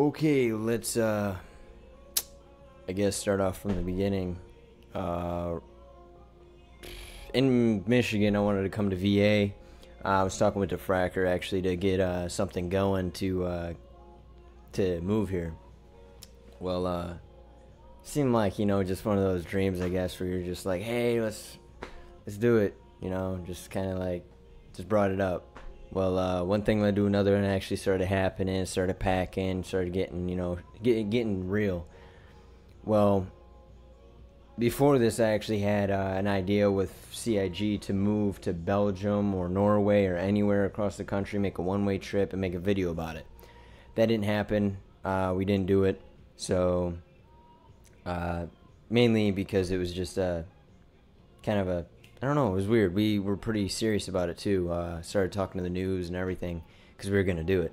Okay, let's I guess start off from the beginning. Uh, in Michigan, I wanted to come to VA. I was talking with the fracker actually to get something going to move here. Well, seemed like just one of those dreams, I guess, where you're just like, hey, let's do it. Just kind of like just brought it up. Well, one thing led to another, and it actually started happening. Started packing, started getting, getting real. Well, before this, I actually had an idea with CIG to move to Belgium or Norway or anywhere across the country, make a one-way trip, and make a video about it. That didn't happen. We didn't do it. So, mainly because it was just kind of a, I don't know, it was weird. We were pretty serious about it too. Started talking to the news and everything because we were going to do it.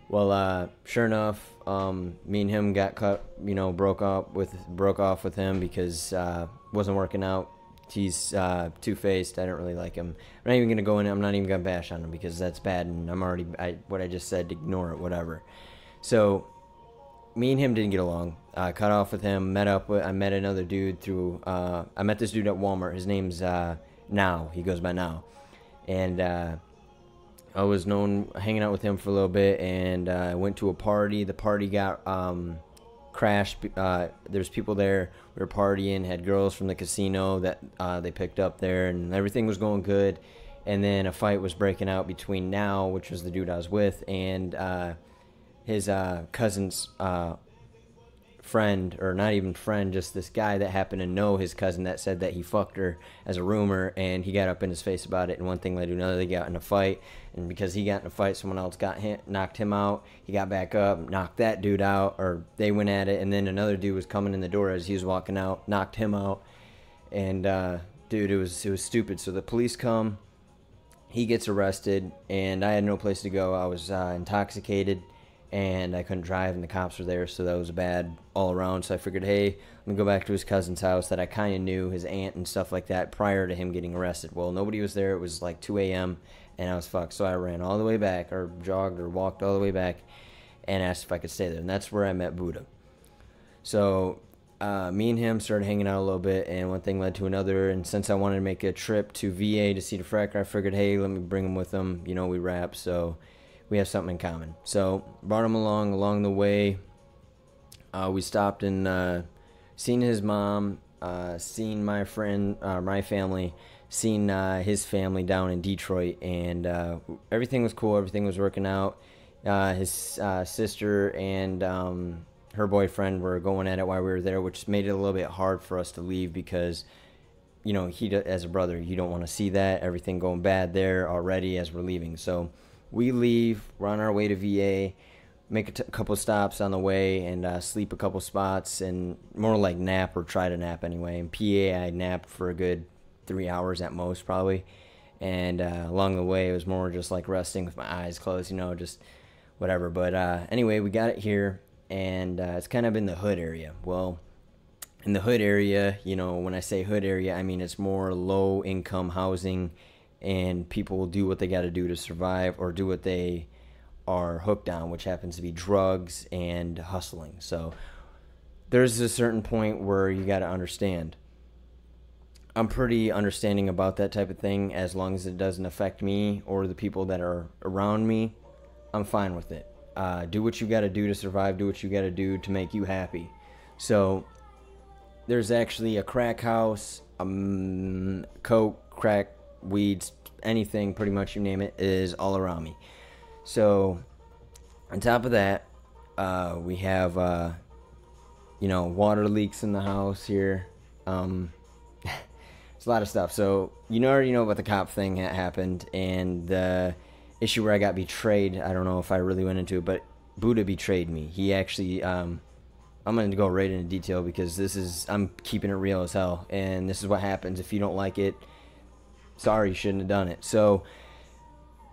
Well, sure enough, me and him got cut, broke off with him because wasn't working out. He's two-faced. I don't really like him. I'm not even going to go in. I'm not even going to bash on him because that's bad, and what I just said, ignore it, whatever. So me and him didn't get along. Cut off with him. I met another dude through. I met this dude at Walmart. His name's Now. He goes by Now, and I was hanging out with him for a little bit, and I went to a party. The party got crashed. There's people there. We were partying. Had girls from the casino that they picked up there, and everything was going good. And then a fight was breaking out between Now, which was the dude I was with, and his cousin's friend, or not even friend, just this guy that happened to know his cousin that said that he fucked her as a rumor, and he got up in his face about it, and one thing led to another. They got in a fight, and because he got in a fight, someone else knocked him out. He got back up, knocked that dude out, or they went at it, and then another dude was coming in the door as he was walking out, knocked him out, and dude, it was stupid. So the police come, he gets arrested, and I had no place to go. I was intoxicated, and I couldn't drive, and the cops were there, so that was bad all around. So I figured, hey, let me go back to his cousin's house that I kind of knew, his aunt and stuff like that, prior to him getting arrested. Well, nobody was there. It was like 2 a.m., and I was fucked. So I ran all the way back, or jogged or walked all the way back, and asked if I could stay there. And that's where I met Buddha. So me and him started hanging out a little bit, and one thing led to another. And since I wanted to make a trip to VA to see the fracker, I figured, hey, let me bring him with him. We rap, so we have something in common. So brought him along the way. We stopped and seen his mom, seen my friend, my family, seen his family down in Detroit, and everything was cool. Everything was working out. His sister and her boyfriend were going at it while we were there, which made it a little bit hard for us to leave because, he, as a brother, you don't want to see that, everything going bad there already as we're leaving. So we leave, we're on our way to VA, make a couple stops on the way, and sleep a couple spots, and more like nap, or try to nap anyway. In PA, I napped for a good 3 hours at most, probably. And along the way, it was more just like resting with my eyes closed, just whatever. But anyway, we got it here, and it's kind of in the hood area. Well, in the hood area, when I say hood area, I mean it's more low-income housing, and people will do what they got to do to survive, or do what they are hooked on, which happens to be drugs and hustling. So there's a certain point where you got to understand. I'm pretty understanding about that type of thing. As long as it doesn't affect me or the people that are around me, I'm fine with it. Do what you got to do to survive. Do what you got to do to make you happy. So there's actually a crack house, coke, crack, weeds, anything, pretty much, you name it, is all around me. So on top of that, we have water leaks in the house here. It's a lot of stuff. So already know about the cop thing that happened, and the issue where I got betrayed. I don't know if I really went into it, but Buddha betrayed me. He actually, I'm going to go right into detail because I'm keeping it real as hell, and this is what happens if you don't like it. Sorry, you shouldn't have done it. So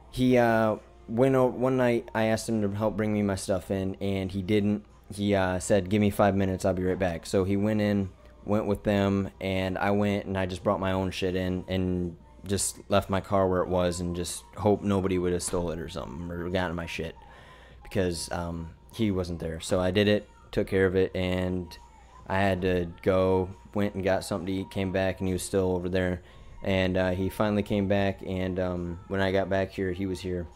he went over one night. I asked him to help bring me my stuff in, and he didn't. He said, give me 5 minutes, I'll be right back. So he went with them, and I went, and I just brought my own shit in and just left my car where it was, and just hope nobody would have stole it or something, or gotten my shit, because he wasn't there. So I did it, took care of it, and I had to go, went and got something to eat, came back, and he was still over there. And he finally came back, and when I got back here, he was here.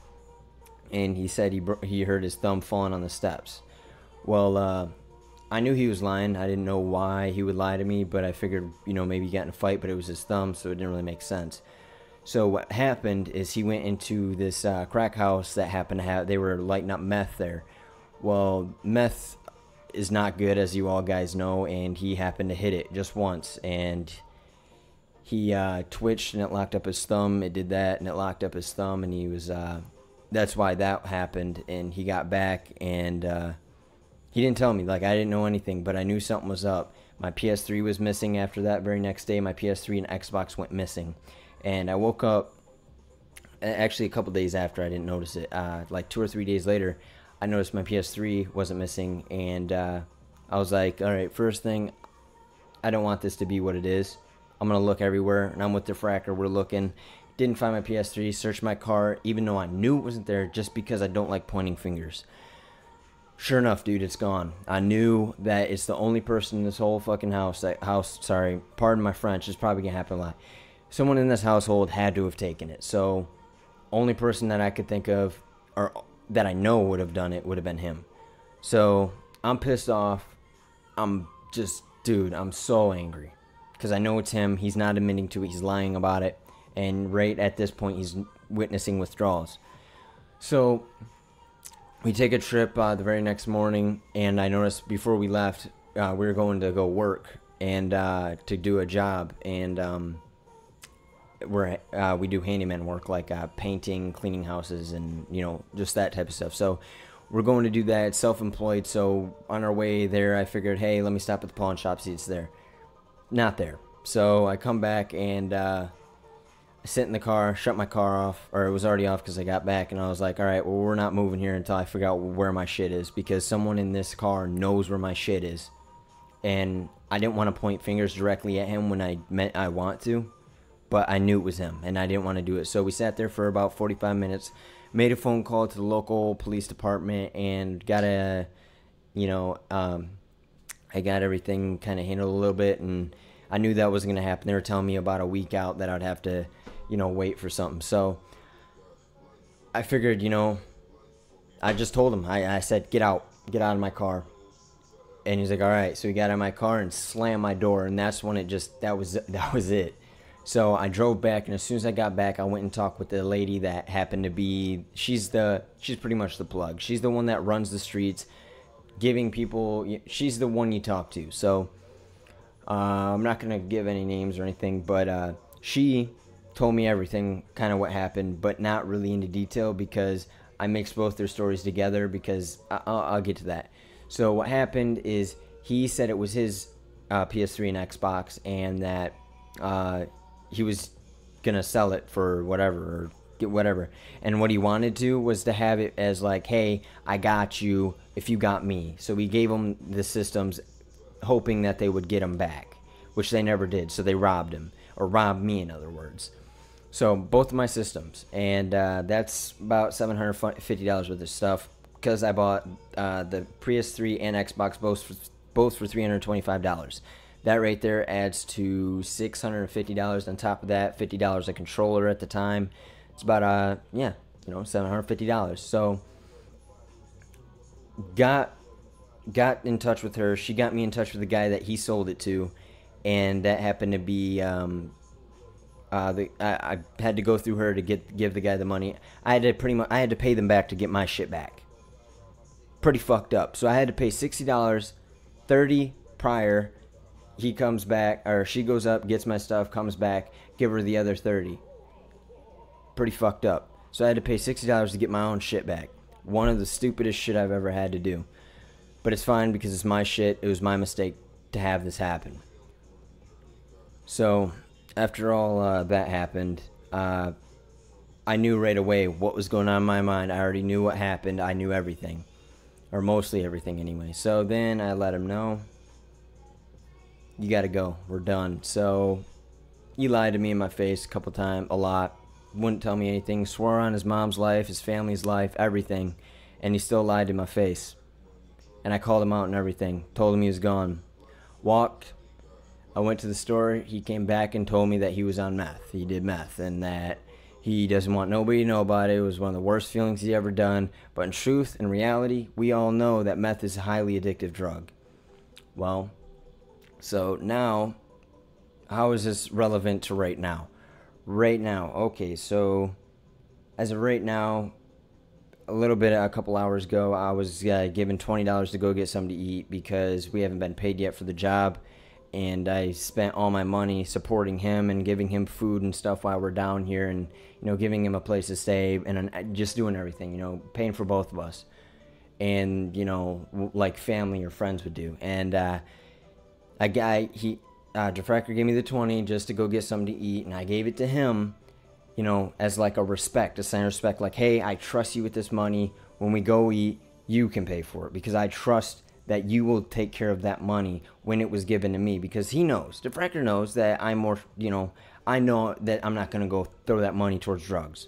And he said he hurt his thumb falling on the steps. Well, I knew he was lying. I didn't know why he would lie to me, but I figured, maybe he got in a fight, but it was his thumb, so it didn't really make sense. So what happened is he went into this crack house that happened to have, they were lighting up meth there. Well, meth is not good, as you all guys know, and he happened to hit it just once, and he twitched and it locked up his thumb. It did that and it locked up his thumb, and he was that's why that happened. And he got back, and he didn't tell me, like, I didn't know anything, but I knew something was up. My PS3 was missing after that very next day. My PS3 and Xbox went missing, and I woke up actually a couple days after. I didn't notice it, like 2 or 3 days later. I noticed my PS3 wasn't missing, and I was like, all right, first thing, I don't want this to be what it is. I'm going to look everywhere, and I'm with the fracker. We're looking. Didn't find my PS3, searched my car, even though I knew it wasn't there, just because I don't like pointing fingers. Sure enough, dude, it's gone. I knew that it's the only person in this whole fucking house, sorry, pardon my French, it's probably going to happen a lot. Someone in this household had to have taken it. So, only person that I could think of, or that I know would have done it, would have been him. So, I'm pissed off. I'm just, dude, I'm so angry. Because I know it's him. He's not admitting to it. He's lying about it. And right at this point, he's witnessing withdrawals. So, we take a trip the very next morning. And I noticed before we left, we were going to go work and to do a job. And we do handyman work, like painting, cleaning houses, and just that type of stuff. So we're going to do that. It's self-employed. So on our way there, I figured, hey, let me stop at the pawn shop, see it's there. Not there. So I come back and I sit in the car, shut my car off, or it was already off because I got back, and I was like, all right, well, we're not moving here until I figure out where my shit is, because someone in this car knows where my shit is. And I didn't want to point fingers directly at him when I meant I want to, but I knew it was him, and I didn't want to do it. So we sat there for about 45 minutes, made a phone call to the local police department, and got I got everything kind of handled a little bit, and I knew that wasn't going to happen. They were telling me about a week out that I'd have to, wait for something. So I figured, I just told him. I said, get out of my car. And he's like, all right. So he got out of my car and slammed my door, and that's when that was it. So I drove back, and as soon as I got back, I went and talked with the lady that happened to be, she's pretty much the plug. She's the one that runs the streets, giving people, she's the one you talk to. So I'm not going to give any names or anything, but she told me everything, kind of what happened, but not really into detail, because I mixed both their stories together, because I'll get to that. So what happened is he said it was his PS3 and Xbox, and that he was going to sell it for whatever, or get whatever. And what he wanted to was to have it as like, hey, I got you if you got me. So we gave him the systems, hoping that they would get him back, which they never did. So they robbed him, or robbed me, in other words. So both of my systems, and that's about $750 worth of stuff, because I bought the PS3 and Xbox both for $325. That right there adds to $650. On top of that, $50 a controller at the time. It's about $750. So got in touch with her. She got me in touch with the guy that he sold it to, and that happened to be I had to go through her to give the guy the money. I had to pay them back to get my shit back. Pretty fucked up. So I had to pay $60, $30 prior. He comes back, or she goes up, gets my stuff, comes back, give her the other $30. Pretty fucked up. So I had to pay $60 to get my own shit back. One of the stupidest shit I've ever had to do. But it's fine, because it's my shit. It was my mistake to have this happen. So after all that happened, I knew right away what was going on in my mind. I already knew what happened. I knew everything. Or mostly everything anyway. So then I let him know, you gotta go. We're done. So he lied to me in my face a lot. Wouldn't tell me anything. Swore on his mom's life, his family's life, everything. And he still lied to my face. And I called him out and everything. Told him he was gone. Walked. I went to the store. He came back and told me that he was on meth. He did meth and that he doesn't want nobody to know about it. It was one of the worst feelings he's ever done. But in truth and reality, we all know that meth is a highly addictive drug. Well, so now, how is this relevant to right now? Right now, okay, so as of right now, a couple hours ago, I was given $20 to go get something to eat because we haven't been paid yet for the job. And I spent all my money supporting him and giving him food and stuff while we're down here, and giving him a place to stay and just doing everything, paying for both of us, and like family or friends would do. And Defracker gave me the 20 just to go get something to eat, and I gave it to him, as like a sign of respect, like, hey, I trust you with this money. When we go eat, you can pay for it because I trust that you will take care of that money when it was given to me, because he knows, Defracker knows that I'm more, I know that I'm not going to go throw that money towards drugs.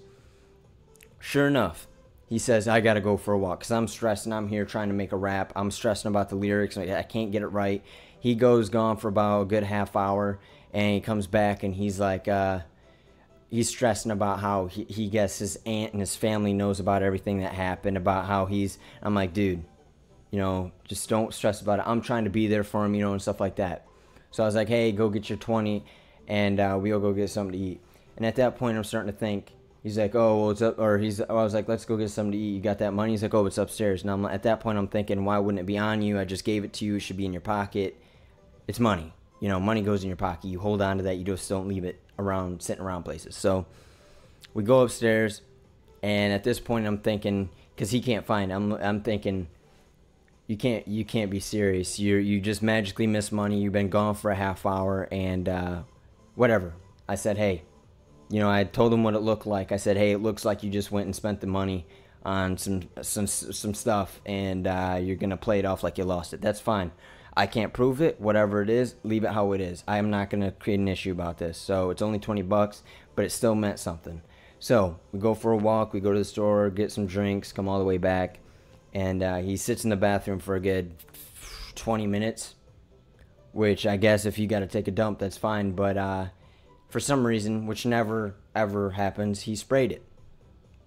Sure enough, he says, I got to go for a walk because I'm stressing. I'm here trying to make a rap. I'm stressing about the lyrics. I can't get it right. He goes gone for about a good half hour, and he comes back, and he's like, he's stressing about how he guess his aunt and his family knows about everything that happened, about how I'm like, dude, just don't stress about it. I'm trying to be there for him, and stuff like that. So I was like, hey, go get your 20, and we'll go get something to eat. And at that point, I'm starting to think, he's like, oh, well, it's up, or I was like, let's go get something to eat. You got that money? He's like, oh, it's upstairs. And at that point, I'm thinking, why wouldn't it be on you? I just gave it to you. It should be in your pocket. It's money. Money goes in your pocket. You hold on to that. You just don't leave it around, sitting around places. So we go upstairs, and at this point, I'm thinking, because he can't find it, I'm thinking, you can't be serious. You just magically miss money. You've been gone for a half hour, and whatever. I said, hey, I told him what it looked like. I said, hey, it looks like you just went and spent the money on some stuff, and you're gonna play it off like you lost it. That's fine. I can't prove it. Whatever it is, leave it how it is. I am not gonna create an issue about this. So it's only $20, but it still meant something. So we go for a walk. We go to the store, get some drinks, come all the way back. And he sits in the bathroom for a good 20 minutes, which I guess if you got to take a dump, that's fine. But for some reason, which never, ever happens, he sprayed it,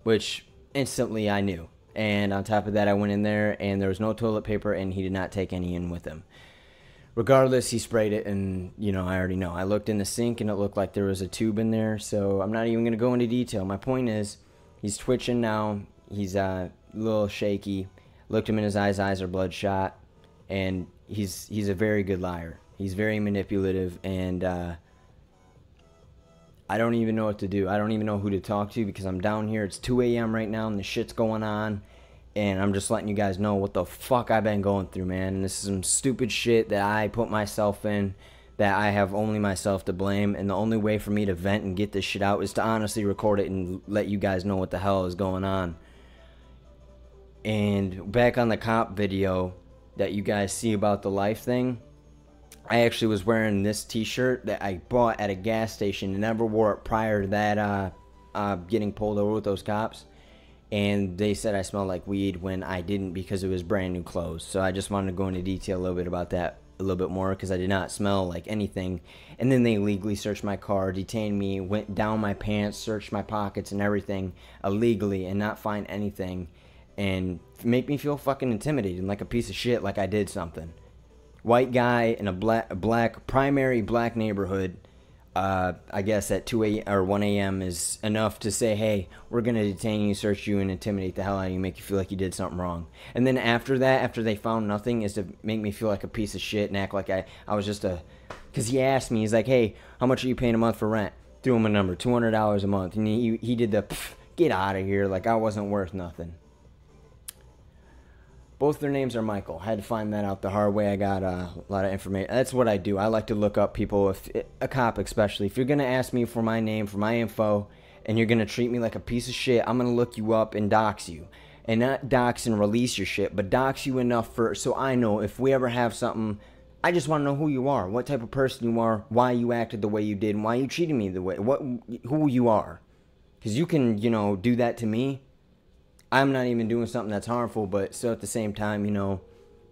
which instantly I knew. And on top of that, I went in there, and there was no toilet paper, and he did not take any in with him. Regardless, he sprayed it, and, I already know. I looked in the sink, and it looked like there was a tube in there, so I'm not even going to go into detail. My point is, he's twitching now. He's a little shaky. Looked him in his eyes are bloodshot, and he's a very good liar. He's very manipulative, and I don't even know what to do. I don't even know who to talk to because I'm down here. It's 2 a.m. right now, and the shit's going on, and I'm just letting you guys know what the fuck I've been going through, man. And this is some stupid shit that I put myself in, that I have only myself to blame, and the only way for me to vent and get this shit out is to honestly record it and let you guys know what the hell is going on. And back on the cop video that you guys see about the life thing, I actually was wearing this t-shirt that I bought at a gas station and never wore it prior to that getting pulled over with those cops. And they said I smelled like weed when I didn't, because it was brand new clothes. So I just wanted to go into detail a little bit about that a little bit more, because I did not smell like anything. And then they illegally searched my car, detained me, went down my pants, searched my pockets and everything illegally, and not find anything, and make me feel fucking intimidated like a piece of shit, like I did something. White guy in a black primary black neighborhood, I guess at 2 a.m. or 1 a.m. is enough to say, hey, we're going to detain you, search you, and intimidate the hell out of you, make you feel like you did something wrong. And then after that, after they found nothing, is to make me feel like a piece of shit and act like I was just a... Because he asked me, he's like, hey, how much are you paying a month for rent? Threw him a number, $200 a month. And he did the, get out of here, like I wasn't worth nothing. Both their names are Michael. I had to find that out the hard way. I got a lot of information. That's what I do. I like to look up people, if a cop especially. If you're going to ask me for my name, for my info, and you're going to treat me like a piece of shit, I'm going to look you up and dox you. And not dox and release your shit, but dox you enough so I know if we ever have something, I just want to know who you are, what type of person you are, why you acted the way you did, and why you treated me the way, who you are. Because you can, do that to me. I'm not even doing something that's harmful, but still at the same time,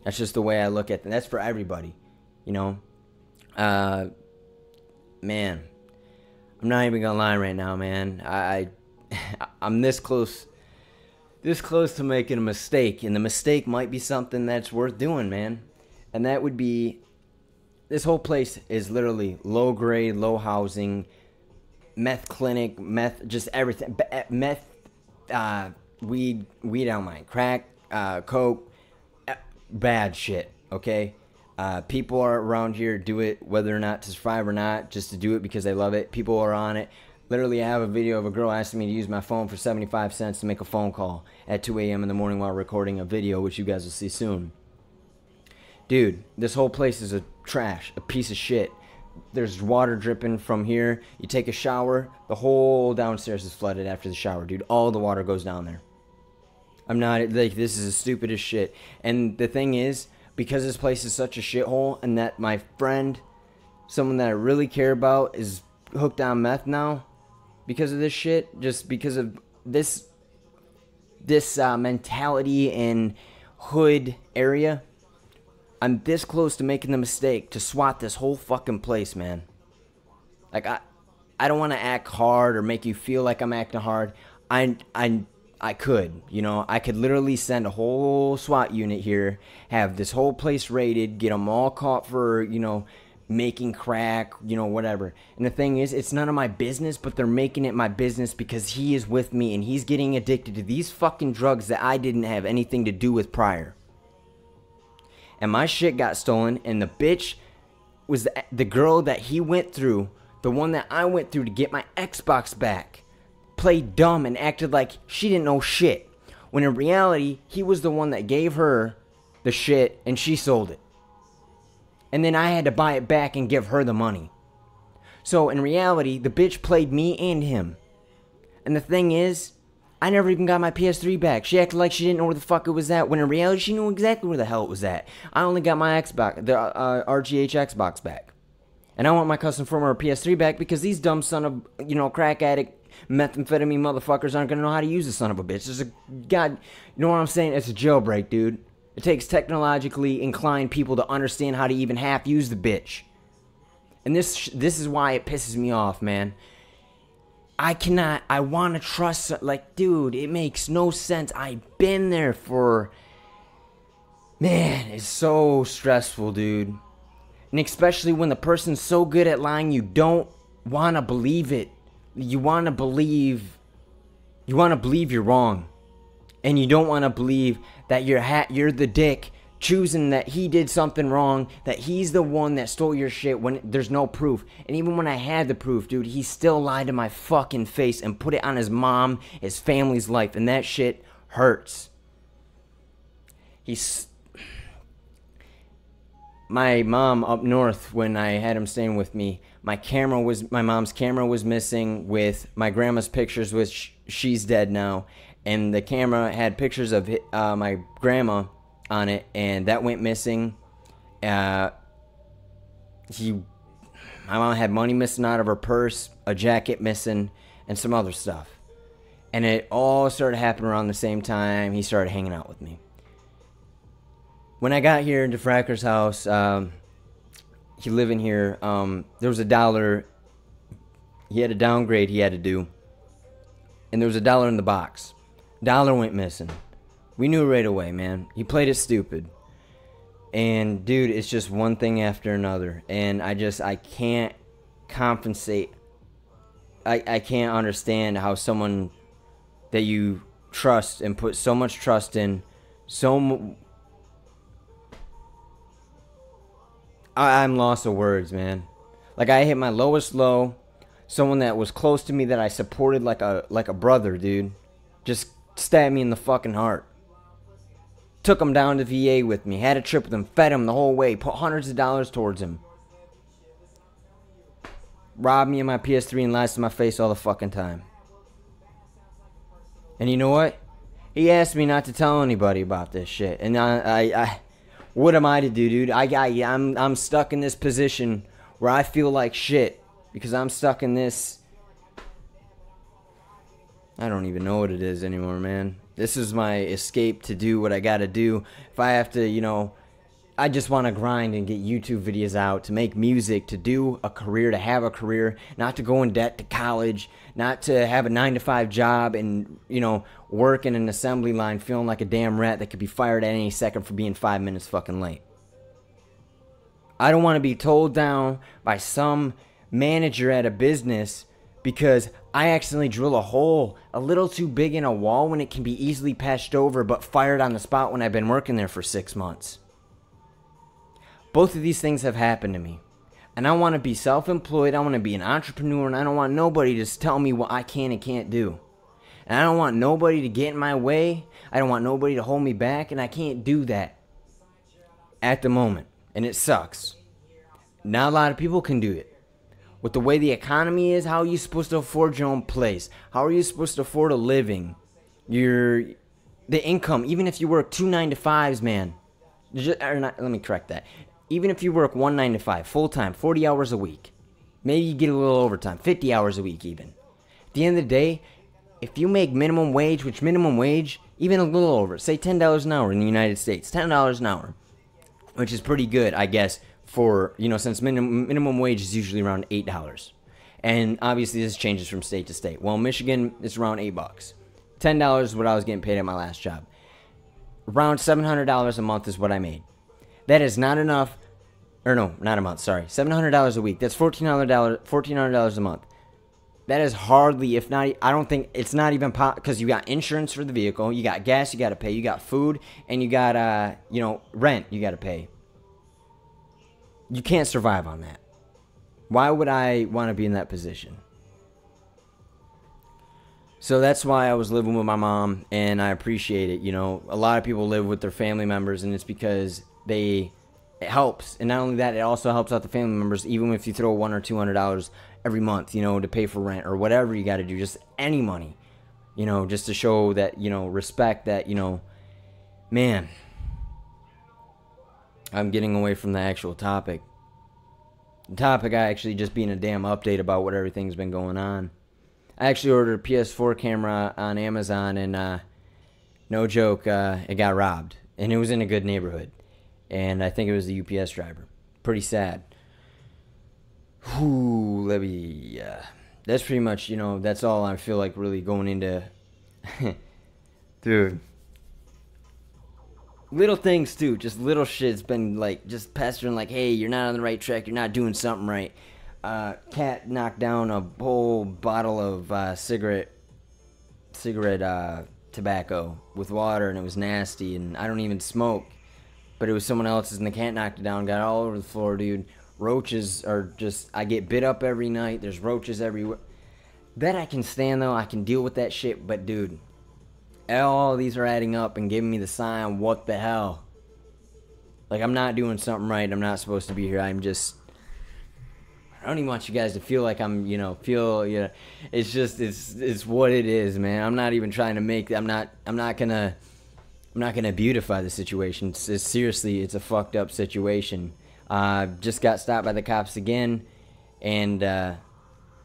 That's just the way I look at it. That's for everybody, you know. Man, I'm not even gonna lie right now, man. I'm this close to making a mistake, and the mistake might be something that's worth doing, man. And that would be, this whole place is literally low grade, low housing, meth clinic, meth, just everything, meth, weed I don't mind, crack, coke, bad shit. Okay. People are around here do it whether or not to survive or not, just to do it because they love it. People are on it. Literally, I have a video of a girl asking me to use my phone for 75 cents to make a phone call at 2 a.m. in the morning while recording a video, which you guys will see soon. Dude, this whole place is a trash, a piece of shit. There's water dripping from here. You take a shower, the whole downstairs is flooded after the shower, dude. All the water goes down there. I'm not, like, this is the stupidest shit. And the thing is, because this place is such a shithole, and that my friend, someone that I really care about, is hooked on meth now because of this shit, just because of this mentality in hood area, I'm this close to making the mistake to SWAT this whole fucking place, man. Like, I don't want to act hard or make you feel like I'm acting hard. I could, you know, I could literally send a whole SWAT unit here, have this whole place raided, get them all caught for, you know, making crack, you know, whatever. And the thing is, it's none of my business, but they're making it my business because he is with me and he's getting addicted to these fucking drugs that I didn't have anything to do with prior. And my shit got stolen, and the bitch was the girl that he went through, the one that I went through to get my Xbox back, played dumb and acted like she didn't know shit. When in reality, he was the one that gave her the shit and she sold it. And then I had to buy it back and give her the money. So in reality, the bitch played me and him. And the thing is, I never even got my PS3 back. She acted like she didn't know where the fuck it was at, when in reality, she knew exactly where the hell it was at. I only got my Xbox, the RGH Xbox back. And I want my custom firmware PS3 back because these dumb son of, you know, crack addict, methamphetamine motherfuckers aren't gonna know how to use the son of a bitch. There's a god, you know what I'm saying? It's a jailbreak, dude. It takes technologically inclined people to understand how to even half use the bitch. And this is why it pisses me off, man. I want to trust, like, dude, it makes no sense. I've been there for, man, it's so stressful, dude. And especially when the person's so good at lying, you don't want to believe it. You want to believe you're wrong. And you don't want to believe that you're the dick choosing that he did something wrong, that he's the one that stole your shit when there's no proof. And even when I had the proof, dude, he still lied to my fucking face and put it on his mom, his family's life, and that shit hurts. My mom up north, when I had him staying with me, my mom's camera was missing with my grandma's pictures, which she's dead now, and the camera had pictures of my grandma on it, and that went missing. My mom had money missing out of her purse, a jacket missing, and some other stuff. And it all started happening around the same time he started hanging out with me. When I got here into Fracker's house, he living here, there was $1. He had a downgrade he had to do, and there was $1 in the box. $1 went missing. We knew right away, man. He played it stupid. And, dude, it's just one thing after another. And I can't compensate. I can't understand how someone that you trust and put so much trust in, I'm lost of words, man. Like, I hit my lowest low. Someone that was close to me that I supported like a brother, dude, just stabbed me in the fucking heart. Took him down to VA with me. Had a trip with him. Fed him the whole way. Put hundreds of dollars towards him. Robbed me of my PS3 and lies to my face all the fucking time. And you know what? He asked me not to tell anybody about this shit. And I what am I to do, dude? I'm stuck in this position where I feel like shit. Because I'm stuck in this. I don't even know what it is anymore, man. This is my escape to do what I gotta do. If I have to, you know, I just want to grind and get YouTube videos out, to make music, to do a career, to have a career, not to go in debt to college, not to have a 9-to-5 job and, you know, work in an assembly line feeling like a damn rat that could be fired at any second for being 5 minutes fucking late. I don't want to be told down by some manager at a business because I accidentally drill a hole a little too big in a wall when it can be easily patched over but fired on the spot when I've been working there for 6 months. Both of these things have happened to me. And I want to be self-employed, I want to be an entrepreneur, and I don't want nobody to tell me what I can and can't do. And I don't want nobody to get in my way, I don't want nobody to hold me back, and I can't do that at the moment. And it sucks. Not a lot of people can do it. With the way the economy is, how are you supposed to afford your own place? How are you supposed to afford a living? The income, even if you work 2 9-to-5s, man. Let me correct that. Even if you work 1 9-to-5, full-time, 40 hours a week. Maybe you get a little overtime, 50 hours a week even. At the end of the day, if you make minimum wage, which minimum wage, even a little over, say $10 an hour in the United States, $10 an hour, which is pretty good, I guess, for, you know, since minimum wage is usually around $8. And obviously this changes from state to state. Well, Michigan, it's around $8. $10 is what I was getting paid at my last job. Around $700 a month is what I made. That is not enough, or no, not a month, sorry. $700 a week. That's $1,400 a month. That is hardly, if not, I don't think, it's not even, because you got insurance for the vehicle, you got gas you got to pay, you got food, and you got, you know, rent you got to pay. You can't survive on that. Why would I want to be in that position? So that's why I was living with my mom, and I appreciate it. You know, a lot of people live with their family members, and it's because it helps. And not only that, it also helps out the family members, even if you throw $100 or $200 every month, you know, to pay for rent or whatever you got to do, just any money, you know, just to show that, you know, respect that, you know, man, I'm getting away from the actual topic. The topic actually just being a damn update about what everything's been going on. I actually ordered a PS4 camera on Amazon, and no joke, it got robbed. And it was in a good neighborhood. And I think it was the UPS driver. Pretty sad. Whew, let me, that's pretty much, you know, that's all I feel like really going into. Dude. Little things too, just little shit's been like just pestering, like, hey, you're not on the right track, you're not doing something right. Cat knocked down a whole bottle of cigarette tobacco with water, and it was nasty, and I don't even smoke, but it was someone else's, and the cat knocked it down, got it all over the floor, dude. Roaches are just, I get bit up every night, there's roaches everywhere. That I can stand though, I can deal with that shit, but dude, all these are adding up and giving me the sign, what the hell? Like, I'm not doing something right, I'm not supposed to be here, I don't even want you guys to feel like I'm, you know, it's just, it's what it is, man. I'm not even trying to make, I'm not gonna beautify the situation. Seriously, it's a fucked up situation. Just got stopped by the cops again, and,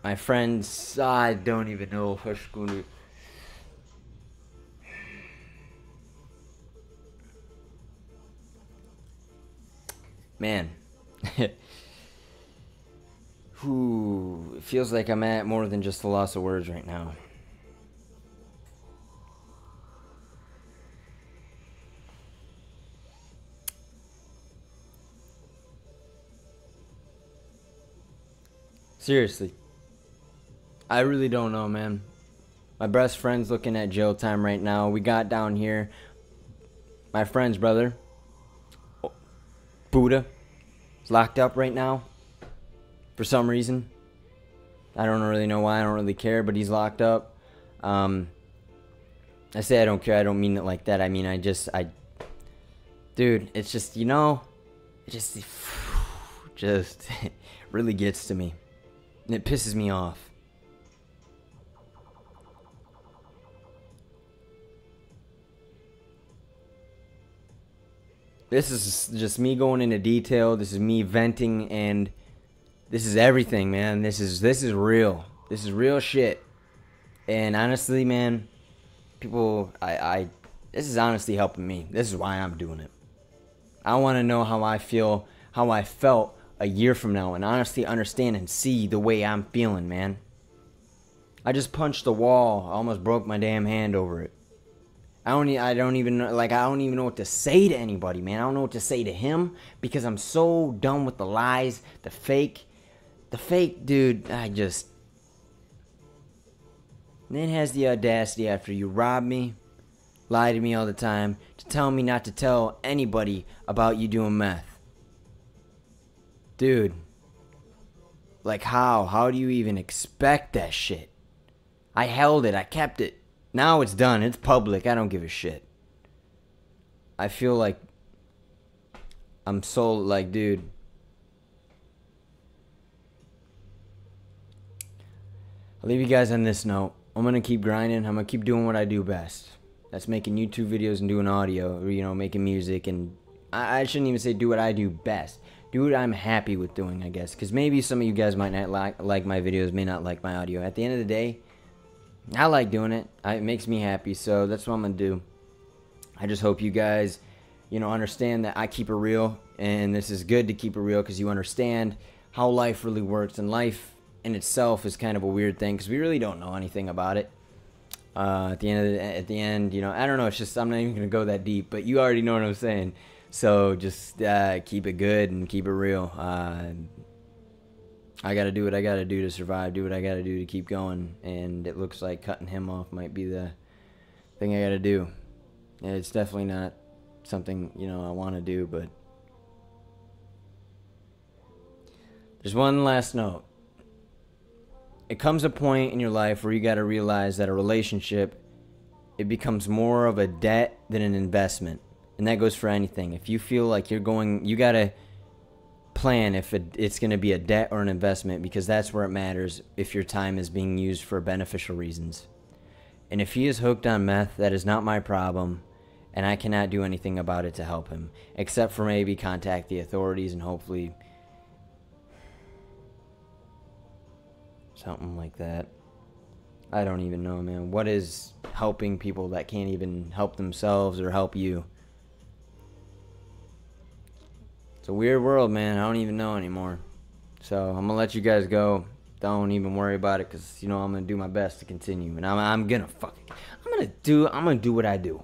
my friends, I don't even know if I'm gonna, man. Whew, it feels like I'm at more than just the loss of words right now. Seriously. I really don't know, man. My best friend's looking at jail time right now. We got down here. My friend's brother, Buddha, is locked up right now. For some reason. I don't really know why, I don't really care, but he's locked up. I say I don't care, I don't mean it like that. I mean, dude, it's just, you know, it just really gets to me. And it pisses me off. This is just me going into detail. This is me venting, and this is everything, man. This is real. This is real shit. And honestly, man, people, this is honestly helping me. This is why I'm doing it. I want to know how I feel, how I felt a year from now, and honestly understand and see the way I'm feeling, man. I just punched the wall. I almost broke my damn hand over it. I don't even know what to say to anybody, man. I don't know what to say to him because I'm so done with the lies, the fake, dude. Then has the audacity after you rob me, lie to me all the time, to tell me not to tell anybody about you doing meth. Dude, like how? How do you even expect that shit? I held it. I kept it. Now it's done. It's public. I don't give a shit. I feel like I'm so like, dude. I'll leave you guys on this note. I'm going to keep grinding. I'm going to keep doing what I do best. That's making YouTube videos and doing audio, or, you know, making music. And I shouldn't even say do what I do best. Do what I'm happy with doing, I guess. Because maybe some of you guys might not like my videos, may not like my audio. At the end of the day, I like doing it. It makes me happy, so that's what I'm going to do. I just hope you guys, you know, understand that I keep it real. And this is good to keep it real because you understand how life really works. And life in itself is kind of a weird thing because we really don't know anything about it. At the end, you know, I don't know. It's just I'm not even gonna go that deep, but you already know what I'm saying. So just keep it good and keep it real. I gotta do what I gotta do to survive. Do what I gotta do to keep going. And it looks like cutting him off might be the thing I gotta do. And it's definitely not something, you know, I want to do, but there's one last note. It comes a point in your life where you got to realize that a relationship, it becomes more of a debt than an investment. And that goes for anything. If you feel like you got to plan if it's going to be a debt or an investment, because that's where it matters if your time is being used for beneficial reasons. And if he is hooked on meth, that is not my problem, and I cannot do anything about it to help him, except for maybe contact the authorities and hopefully something like that. I don't even know, man. What is helping people that can't even help themselves or help you? It's a weird world, man. I don't even know anymore. So I'm gonna let you guys go. Don't even worry about it, because you know I'm gonna do my best to continue, and I'm gonna do what I do.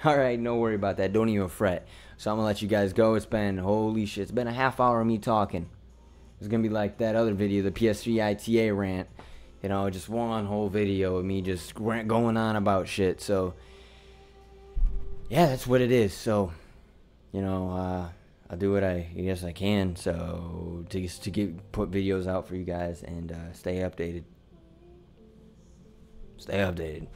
All right, no worry about that. Don't even fret. So I'm gonna let you guys go. It's been, holy shit, it's been a half hour of me talking. It's gonna be like that other video, the PS3 ITA rant. You know, just one whole video of me just going on about shit. So yeah, that's what it is. So, you know, I'll do what I guess I can. So to put videos out for you guys and stay updated. Stay updated.